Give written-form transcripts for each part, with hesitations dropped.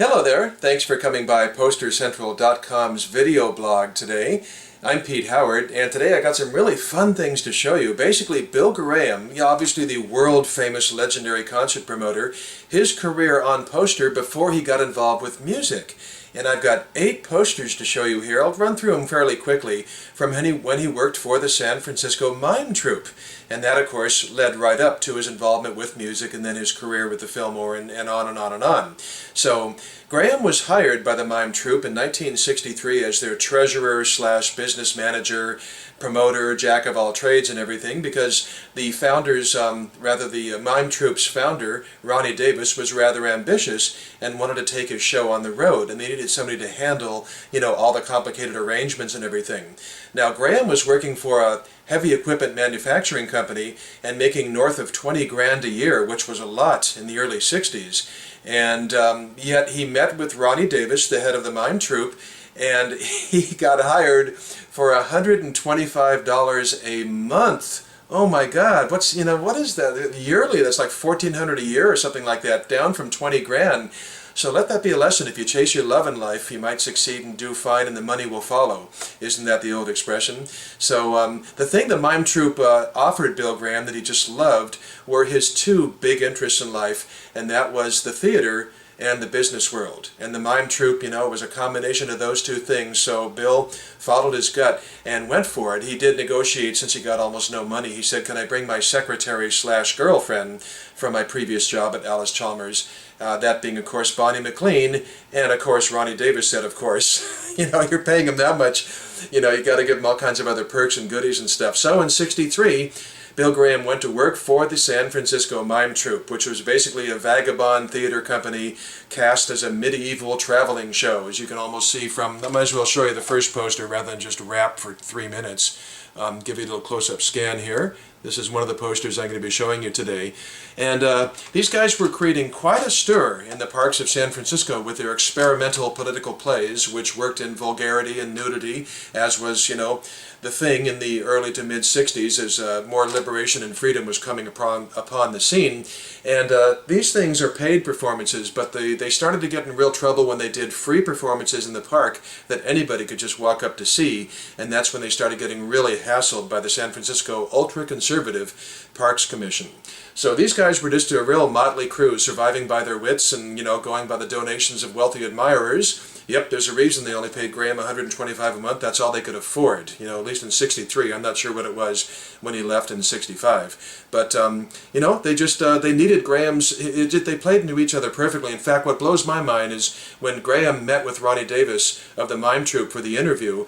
Hello there, thanks for coming by PosterCentral.com's video blog today. I'm Pete Howard, and today I got some really fun things to show you. Basically, Bill Graham, obviously the world-famous legendary concert promoter, his career on poster before he got involved with music. And I've got 8 posters to show you here. I'll run through them fairly quickly from when he worked for the San Francisco Mime Troupe. And that, of course, led right up to his involvement with music and then his career with the Fillmore and on and on and on. So Graham was hired by the Mime Troupe in 1963 as their treasurer slash business manager, promoter, jack of all trades and everything, because the founders, the Mime Troupe's founder, Ronnie Davis, was rather ambitious and wanted to take his show on the road, and they needed somebody to handle, all the complicated arrangements and everything. Now, Graham was working for a heavy equipment manufacturing company and making north of 20 grand a year, which was a lot in the early 60s. And yet he met with Ronnie Davis, the head of the Mime Troupe, and he got hired for $125 a month. Oh my God, what is that? Yearly, that's like $1,400 a year or something like that, down from 20 grand. So let that be a lesson. If you chase your love in life, you might succeed and do fine, and the money will follow. Isn't that the old expression? So the thing the Mime Troupe offered Bill Graham that he just loved were his 2 big interests in life, and that was the theater and the business world. And the Mime Troupe, was a combination of those 2 things, so Bill followed his gut and went for it. He did negotiate since he got almost no money. He said, "Can I bring my secretary slash girlfriend from my previous job at Alice Chalmers?" That being, of course, Bonnie McLean, and of course Ronnie Davis said, of course, you're paying him that much, you got to give him all kinds of other perks and goodies and stuff. So in '63, Bill Graham went to work for the San Francisco Mime Troupe, which was basically a vagabond theater company cast as a medieval traveling show, as you can almost see from, I might as well show you the first poster rather than just rap for 3 minutes. Give you a little close-up scan here. This is one of the posters I'm going to be showing you today. And these guys were creating quite a stir in the parks of San Francisco with their experimental political plays, which worked in vulgarity and nudity, as was, the thing in the early to mid-60s as more liberation and freedom was coming upon the scene. And these things are paid performances, but they started to get in real trouble when they did free performances in the park that anybody could just walk up to see, and that's when they started getting really hassled by the San Francisco ultra-conservative Parks Commission. So these guys were just a real motley crew, surviving by their wits and, going by the donations of wealthy admirers. Yep, there's a reason they only paid Graham $125 a month. That's all they could afford, at least in '63. I'm not sure what it was when he left in '65. But, they needed Graham's, they played into each other perfectly. In fact, what blows my mind is when Graham met with Ronnie Davis of the Mime Troupe for the interview,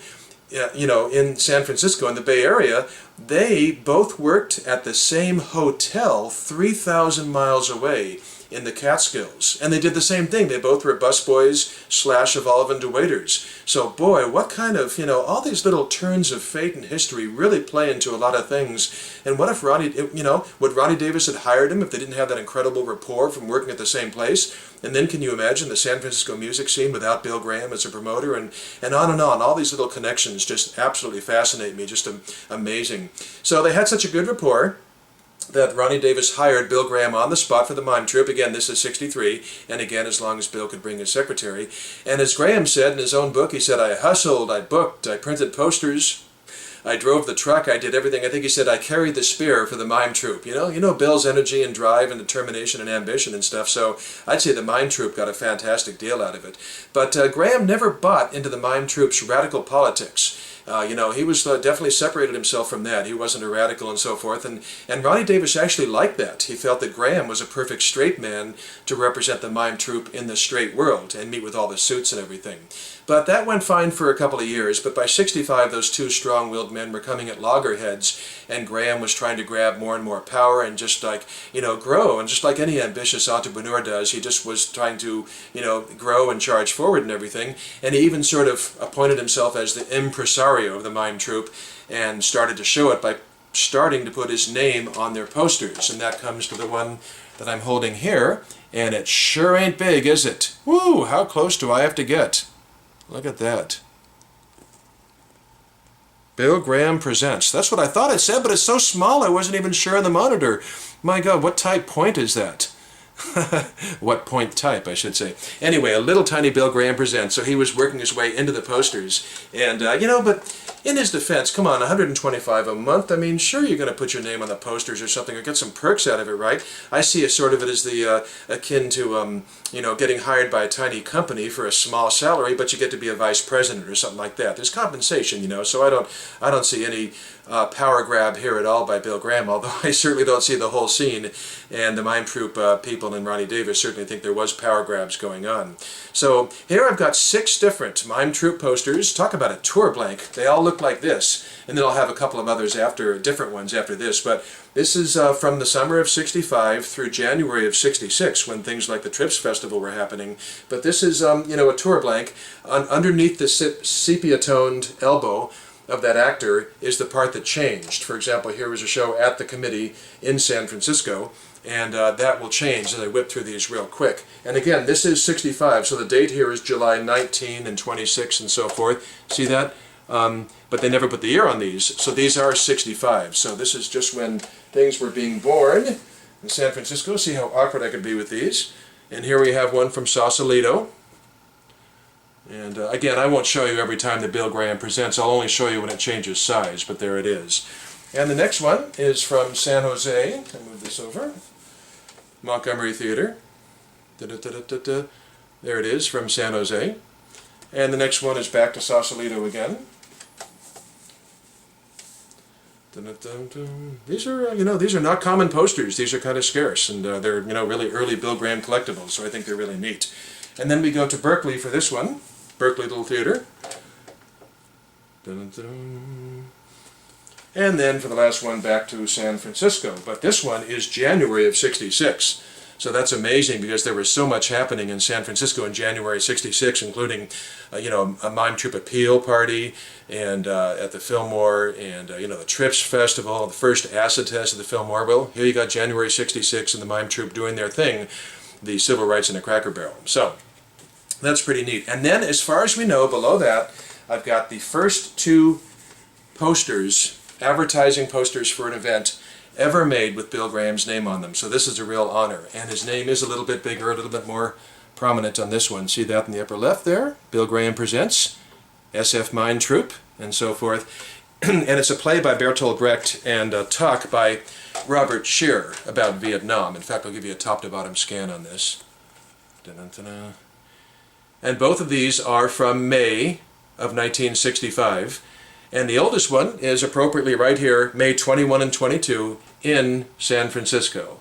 in San Francisco, in the Bay Area, they both worked at the same hotel 3,000 miles away in the Catskills. And they did the same thing. They both were busboys / evolve into waiters. So boy, what kind of, all these little turns of fate and history really play into a lot of things. And what if would Ronnie Davis had hired him if they didn't have that incredible rapport from working at the same place? And then can you imagine the San Francisco music scene without Bill Graham as a promoter? And on and on. All these little connections just absolutely fascinate me, just amazing. So they had such a good rapport that Ronnie Davis hired Bill Graham on the spot for the Mime Troupe. Again, this is '63, and again, as long as Bill could bring his secretary. And as Graham said in his own book, he said, "I hustled, I booked, I printed posters, I drove the truck, I did everything." I think he said, "I carried the spear for the Mime Troupe." Bill's energy and drive and determination and ambition and stuff, so I'd say the Mime Troupe got a fantastic deal out of it. But Graham never bought into the Mime Troupe's radical politics. He was definitely separated himself from that. He wasn't a radical and so forth. And Ronnie Davis actually liked that. He felt that Graham was a perfect straight man to represent the Mime Troupe in the straight world and meet with all the suits and everything. But that went fine for a couple of years. But by '65, those 2 strong-willed men were coming at loggerheads, and Graham was trying to grab more and more power and just grow. And just like any ambitious entrepreneur does, he just was trying to, grow and charge forward and everything. And he even sort of appointed himself as the impresario of the Mime Troupe and started to show it by starting to put his name on their posters. And that comes to the one that I'm holding here. And it sure ain't big, is it? Woo! How close do I have to get? Look at that. Bill Graham Presents. That's what I thought it said, but it's so small I wasn't even sure on the monitor. My God, what type point is that? What point type, I should say. Anyway, a little tiny Bill Graham presents. So he was working his way into the posters. And, you know, but in his defense, come on, 125 a month. I mean, sure, you're going to put your name on the posters or something or get some perks out of it, right? I see a sort of it as the akin to, you know, getting hired by a tiny company for a small salary, but you get to be a vice president or something like that. There's compensation, you know, so I don't see any power grab here at all by Bill Graham, although I certainly don't see the whole scene, and the Mime Troupe people and Ronnie Davis certainly think there was power grabs going on. So here I've got 6 different Mime Troupe posters. Talk about a tour blank. They all look like this, and then I'll have a couple of others after, different ones after this, but this is from the summer of '65 through January of '66 when things like the Trips Festival were happening. But this is, you know, a tour blank. Underneath the sepia-toned elbow of that actor is the part that changed. For example, here was a show at the Committee in San Francisco, and that will change as I whip through these real quick. And again, this is '65, so the date here is July 19 and 26 and so forth. See that? But they never put the year on these, so these are '65. So this is just when things were being born in San Francisco. See how awkward I could be with these. And here we have one from Sausalito. And again, I won't show you every time that Bill Graham presents. I'll only show you when it changes size, but there it is. And the next one is from San Jose. I'll move this over. Montgomery Theater. There it is from San Jose. And the next one is back to Sausalito again. These are, you know, these are not common posters. These are kind of scarce, and they're, you know, really early Bill Graham collectibles, so I think they're really neat. And then we go to Berkeley for this one. Berkeley Little Theater. And then for the last one, back to San Francisco. But this one is January of '66. So that's amazing because there was so much happening in San Francisco in January '66, including, you know, a Mime Troupe appeal party, and at the Fillmore, and you know, the Trips Festival, the first acid test at the Fillmore. Well, here you got January '66 and the Mime Troupe doing their thing, the Civil Rights in a Cracker Barrel. So that's pretty neat. And then, as far as we know, below that, I've got the first 2 posters, advertising posters for an event ever made with Bill Graham's name on them. So this is a real honor. And his name is a little bit bigger, a little bit more prominent on this one. See that in the upper left there? Bill Graham Presents, SF Mime Troupe, and so forth. And it's a play by Bertolt Brecht and a talk by Robert Scheer about Vietnam. In fact, I'll give you a top-to-bottom scan on this. Dun-dun-dun-dun. And both of these are from May of 1965. And the oldest one is appropriately right here, May 21 and 22 in San Francisco.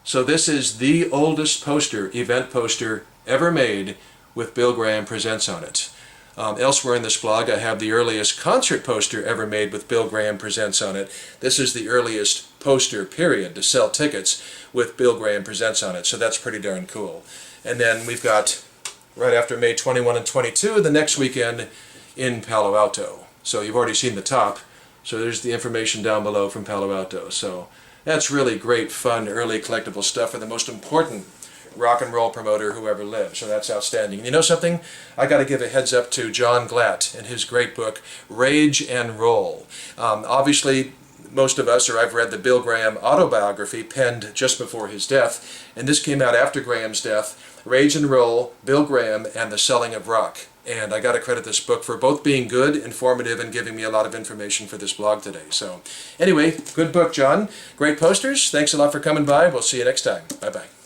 So this is the oldest poster, event poster, ever made with Bill Graham Presents on it. Elsewhere in this blog I have the earliest concert poster ever made with Bill Graham Presents on it. This is the earliest poster, period, to sell tickets with Bill Graham Presents on it. So that's pretty darn cool. And then we've got, right after May 21 and 22, the next weekend in Palo Alto. So you've already seen the top, so there's the information down below from Palo Alto. So that's really great, fun, early collectible stuff for the most important rock and roll promoter who ever lived. So that's outstanding. And you know something? I got to give a heads up to John Glatt and his great book, Rage and Roll. Obviously, most of us, or I've read the Bill Graham autobiography penned just before his death, and this came out after Graham's death, Rage and Roll, Bill Graham, and the Selling of Rock. And I got to credit this book for both being good, informative, and giving me a lot of information for this blog today. So anyway, good book, John. Great posters. Thanks a lot for coming by. We'll see you next time. Bye-bye.